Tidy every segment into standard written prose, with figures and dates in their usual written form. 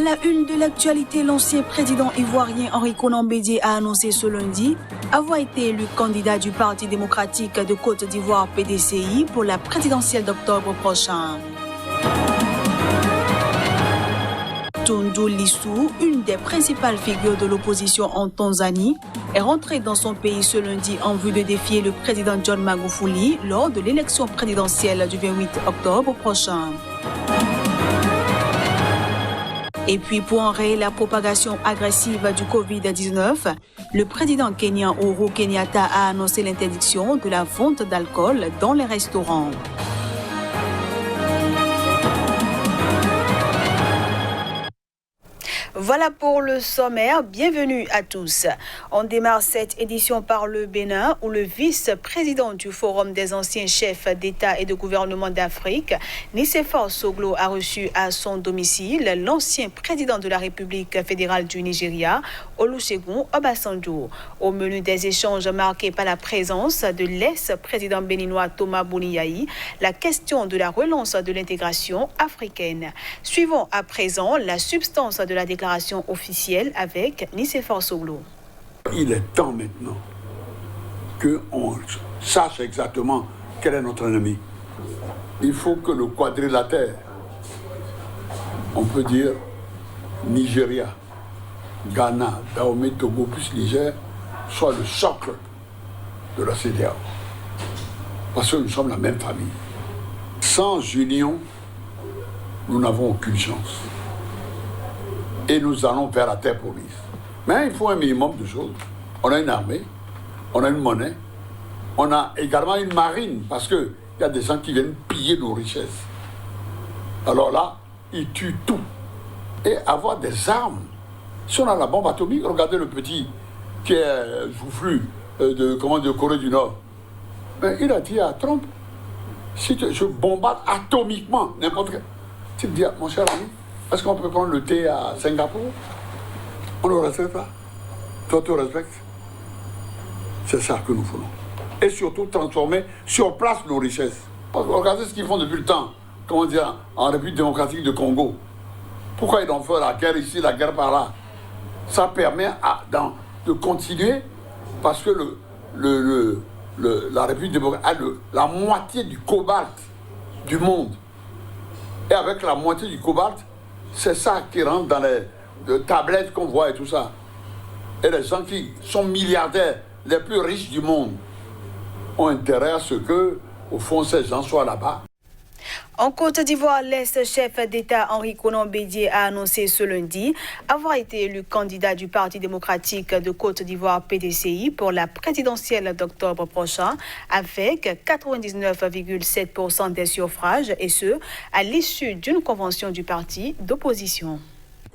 la une de l'actualité, l'ancien président ivoirien Henri Konan Bédié a annoncé ce lundi avoir été élu candidat du Parti démocratique de Côte d'Ivoire PDCI pour la présidentielle d'octobre prochain. Tundu Lissu, une des principales figures de l'opposition en Tanzanie, est rentré dans son pays ce lundi en vue de défier le président John Magufuli lors de l'élection présidentielle du 28 octobre prochain. Et puis pour enrayer la propagation agressive du Covid-19, le président kenyan Uhuru Kenyatta a annoncé l'interdiction de la vente d'alcool dans les restaurants. Voilà pour le sommaire. Bienvenue à tous. On démarre cette édition par le Bénin où le vice-président du Forum des anciens chefs d'État et de gouvernement d'Afrique, Nicéphore Soglo, a reçu à son domicile l'ancien président de la République fédérale du Nigeria, Olusegun Obasanjo. Au menu des échanges marqués par la présence de l'ex-président béninois Thomas Boniyahi, la question de la relance de l'intégration africaine. Suivons à présent la substance de la déclaration officielle avec Nicéphore Soglo. Il est temps maintenant qu'on sache exactement quel est notre ennemi. Il faut que le quadrilatère, on peut dire Nigeria, Ghana, Dahomey, Togo plus Niger, soit le socle de la CEDEAO. Parce que nous sommes la même famille. Sans union, nous n'avons aucune chance. Et nous allons vers la terre promise. Mais il faut un minimum de choses. On a une armée, on a une monnaie, on a également une marine, parce qu'il y a des gens qui viennent piller nos richesses. Alors là, ils tuent tout. Et avoir des armes. Si on a la bombe atomique, regardez le petit qui est joufflu de Corée du Nord. Mais il a dit à Trump, si je bombarde atomiquement n'importe quel... Tu te dis, mon cher ami, est-ce qu'on peut prendre le thé à Singapour? On ne le respecte pas. Toi, tu respectes. C'est ça que nous voulons. Et surtout transformer sur place nos richesses. Regardez ce qu'ils font depuis le temps. Comment dire, en République démocratique de Congo. Pourquoi ils ont fait la guerre ici, la guerre par là? Ça permet de continuer parce que la République démocratique a la moitié du cobalt du monde. Et avec la moitié du cobalt, c'est ça qui rentre dans les tablettes qu'on voit et tout ça. Et les gens qui sont milliardaires, les plus riches du monde, ont intérêt à ce que, au fond, ces gens soient là-bas. En Côte d'Ivoire, l'ex-chef d'État Henri Konan Bédié a annoncé ce lundi avoir été élu candidat du Parti démocratique de Côte d'Ivoire PDCI pour la présidentielle d'octobre prochain avec 99,7% des suffrages et ce, à l'issue d'une convention du parti d'opposition.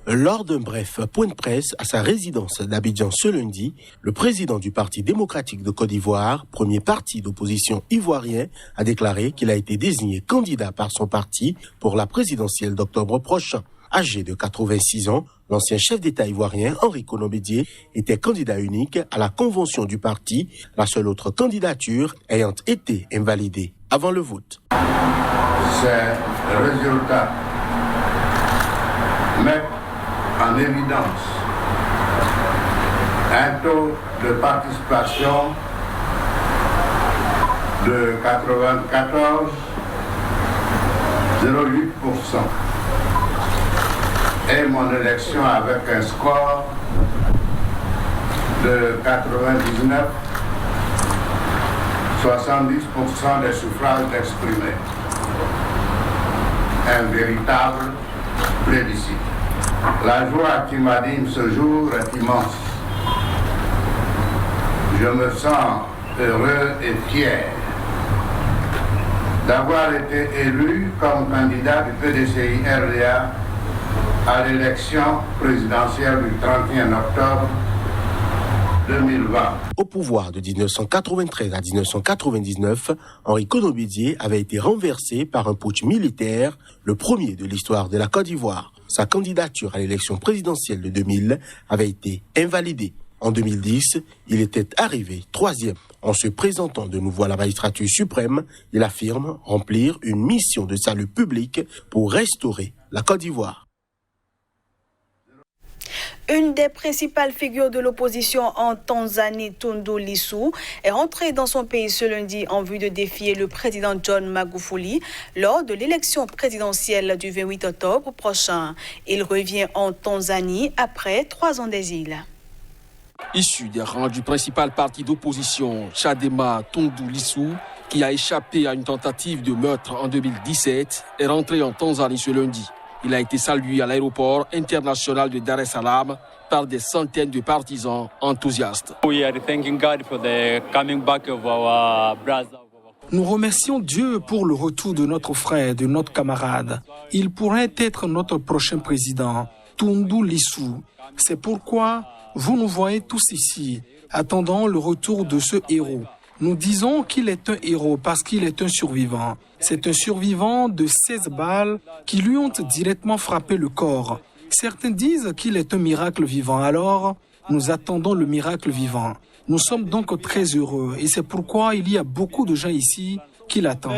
Lors d'un bref point de presse à sa résidence d'Abidjan ce lundi, le président du Parti démocratique de Côte d'Ivoire, premier parti d'opposition ivoirien, a déclaré qu'il a été désigné candidat par son parti pour la présidentielle d'octobre prochain. Âgé de 86 ans, l'ancien chef d'État ivoirien Henri Konan Bédié était candidat unique à la convention du parti, la seule autre candidature ayant été invalidée avant le vote. C'est le résultat. Mais en évidence un taux de participation de 94,08% et mon élection avec un score de 70% des suffrages exprimés. Un véritable plébiscite. La joie qui m'anime ce jour est immense. Je me sens heureux et fier d'avoir été élu comme candidat du PDCI-RDA à l'élection présidentielle du 31 octobre 2020. Au pouvoir de 1993 à 1999, Henri Konan Bédié avait été renversé par un putsch militaire, le premier de l'histoire de la Côte d'Ivoire. Sa candidature à l'élection présidentielle de 2000 avait été invalidée. En 2010, il était arrivé troisième. En se présentant de nouveau à la magistrature suprême, il affirme remplir une mission de salut public pour restaurer la Côte d'Ivoire. Une des principales figures de l'opposition en Tanzanie, Tundu Lissu, est rentrée dans son pays ce lundi en vue de défier le président John Magufuli lors de l'élection présidentielle du 28 octobre prochain. Il revient en Tanzanie après 3 ans d'exil. Issu des rangs du principal parti d'opposition, Chadema, Tundu Lissu, qui a échappé à une tentative de meurtre en 2017, est rentré en Tanzanie ce lundi. Il a été salué à l'aéroport international de Dar es Salaam par des centaines de partisans enthousiastes. Nous remercions Dieu pour le retour de notre frère, de notre camarade. Il pourrait être notre prochain président, Tundu Lissu. C'est pourquoi vous nous voyez tous ici, attendant le retour de ce héros. Nous disons qu'il est un héros parce qu'il est un survivant. C'est un survivant de 16 balles qui lui ont directement frappé le corps. Certains disent qu'il est un miracle vivant, alors nous attendons le miracle vivant. Nous sommes donc très heureux et c'est pourquoi il y a beaucoup de gens ici qui l'attendent.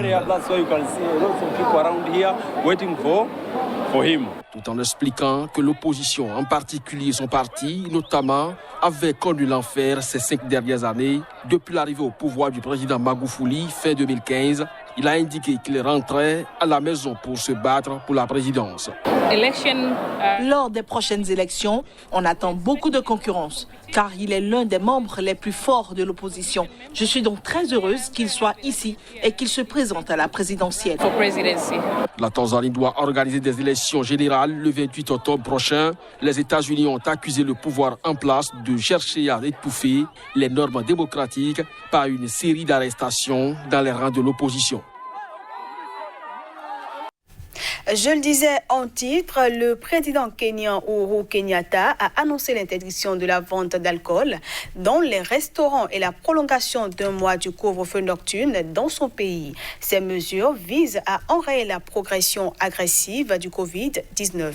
Tout en expliquant que l'opposition, en particulier son parti, notamment, avait connu l'enfer ces 5 dernières années. Depuis l'arrivée au pouvoir du président Magufuli, fin 2015, il a indiqué qu'il rentrait à la maison pour se battre pour la présidence. Lors des prochaines élections, on attend beaucoup de concurrence, car il est l'un des membres les plus forts de l'opposition. Je suis donc très heureuse qu'il soit ici et qu'il se présente à la présidentielle. La Tanzanie doit organiser des élections générales le 28 octobre prochain. Les États-Unis ont accusé le pouvoir en place de chercher à étouffer les normes démocratiques par une série d'arrestations dans les rangs de l'opposition. Je le disais en titre, le président kenyan Uhuru Kenyatta a annoncé l'interdiction de la vente d'alcool dans les restaurants et la prolongation d'un mois du couvre-feu nocturne dans son pays. Ces mesures visent à enrayer la progression agressive du Covid-19.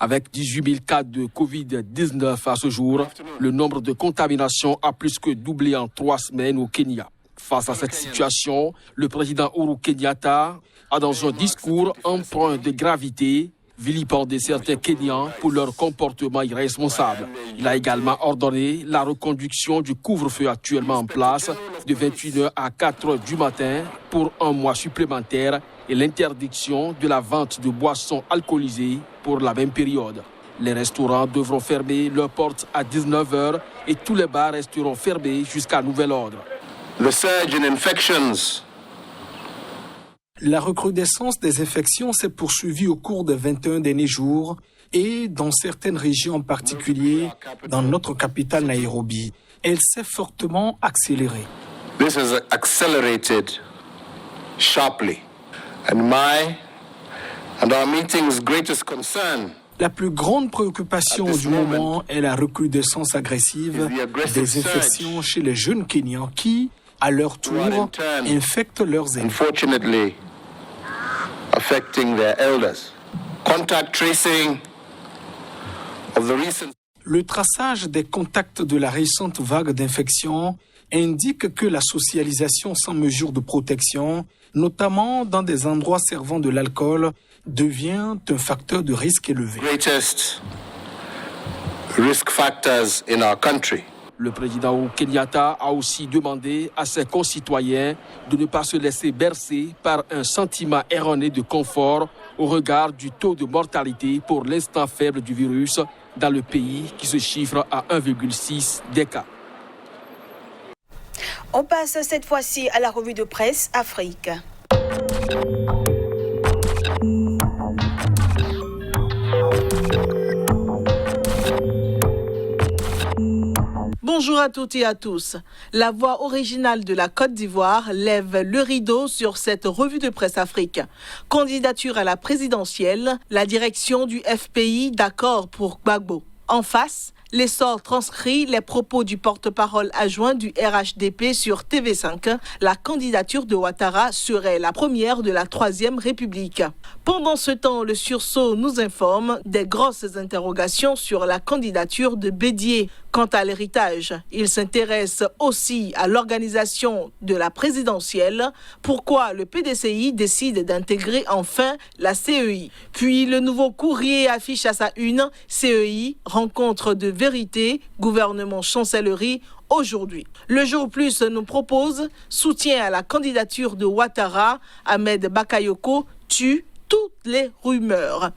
Avec 18 000 cas de Covid-19 à ce jour, le nombre de contaminations a plus que doublé en 3 semaines au Kenya. Face à cette situation, le président Uhuru Kenyatta a dans un discours empreint de gravité vilipendé certains Kenyans pour leur comportement irresponsable. Il a également ordonné la reconduction du couvre-feu actuellement en place de 21h à 4h du matin pour un mois supplémentaire et l'interdiction de la vente de boissons alcoolisées pour la même période. Les restaurants devront fermer leurs portes à 19h et tous les bars resteront fermés jusqu'à nouvel ordre. The surge in infections. La recrudescence des infections s'est poursuivie au cours des 21 derniers jours et dans certaines régions en particulier dans notre capitale Nairobi. Elle s'est fortement accélérée. This has accelerated sharply. And our meeting's greatest concern. La plus grande préoccupation du moment est la recrudescence agressive des infections chez les jeunes Kenyans qui, à leur tour, infectent leurs aînés. Unfortunately, affecting their elders. Contact tracing of the recent. Le traçage des contacts de la récente vague d'infection indique que la socialisation sans mesure de protection, notamment dans des endroits servant de l'alcool, devient un facteur de risque élevé. Greatest risk factors in our country. Le président Uhuru Kenyatta a aussi demandé à ses concitoyens de ne pas se laisser bercer par un sentiment erroné de confort au regard du taux de mortalité pour l'instant faible du virus dans le pays qui se chiffre à 1,6 des cas. On passe cette fois-ci à la revue de presse Afrique. Bonjour à toutes et à tous. La voix originale de la Côte d'Ivoire lève le rideau sur cette revue de presse Afrique. Candidature à la présidentielle, la direction du FPI d'accord pour Gbagbo. En face, L'essor transcrit les propos du porte-parole adjoint du RHDP sur TV5. La candidature de Ouattara serait la première de la Troisième République. Pendant ce temps, le sursaut nous informe des grosses interrogations sur la candidature de Bédié. Quant à l'héritage, il s'intéresse aussi à l'organisation de la présidentielle. Pourquoi le PDCI décide d'intégrer enfin la CEI? Puis le Nouveau Courrier affiche à sa une CEI, rencontre de vérité, gouvernement chancellerie aujourd'hui. Le Jour Plus nous propose soutien à la candidature de Ouattara. Ahmed Bakayoko tue toutes les rumeurs.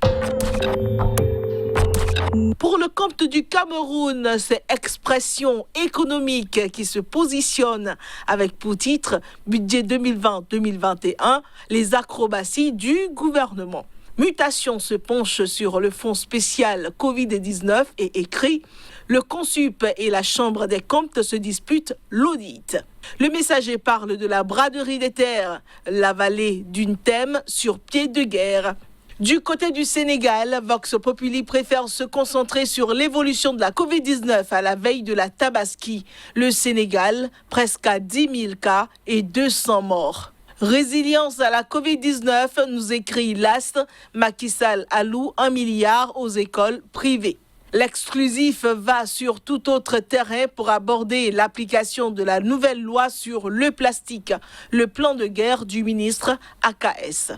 Pour le compte du Cameroun, c'est Expression économique qui se positionne avec pour titre Budget 2020-2021, les acrobaties du gouvernement. Mutation se penche sur le fonds spécial Covid-19 et écrit « Le Consup et la Chambre des comptes se disputent l'audit ». Le Messager parle de la braderie des terres, la vallée d'une thème sur pied de guerre. Du côté du Sénégal, Vox Populi préfère se concentrer sur l'évolution de la Covid-19 à la veille de la Tabaski. Le Sénégal, presque à 10 000 cas et 200 morts. Résilience à la Covid-19, nous écrit l'Ast. Macky Sall alloue 1 milliard aux écoles privées. L'exclusif va sur tout autre terrain pour aborder l'application de la nouvelle loi sur le plastique, le plan de guerre du ministre AKS.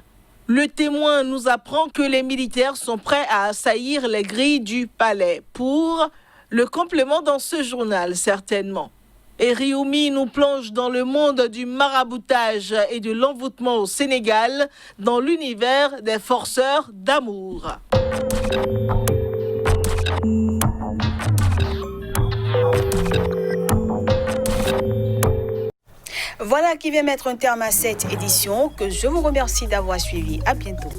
Le Témoin nous apprend que les militaires sont prêts à assaillir les grilles du palais pour le complément dans ce journal, certainement. Et Rioumi nous plonge dans le monde du maraboutage et de l'envoûtement au Sénégal, dans l'univers des forceurs d'amour. Voilà qui vient mettre un terme à cette édition que je vous remercie d'avoir suivi. À bientôt.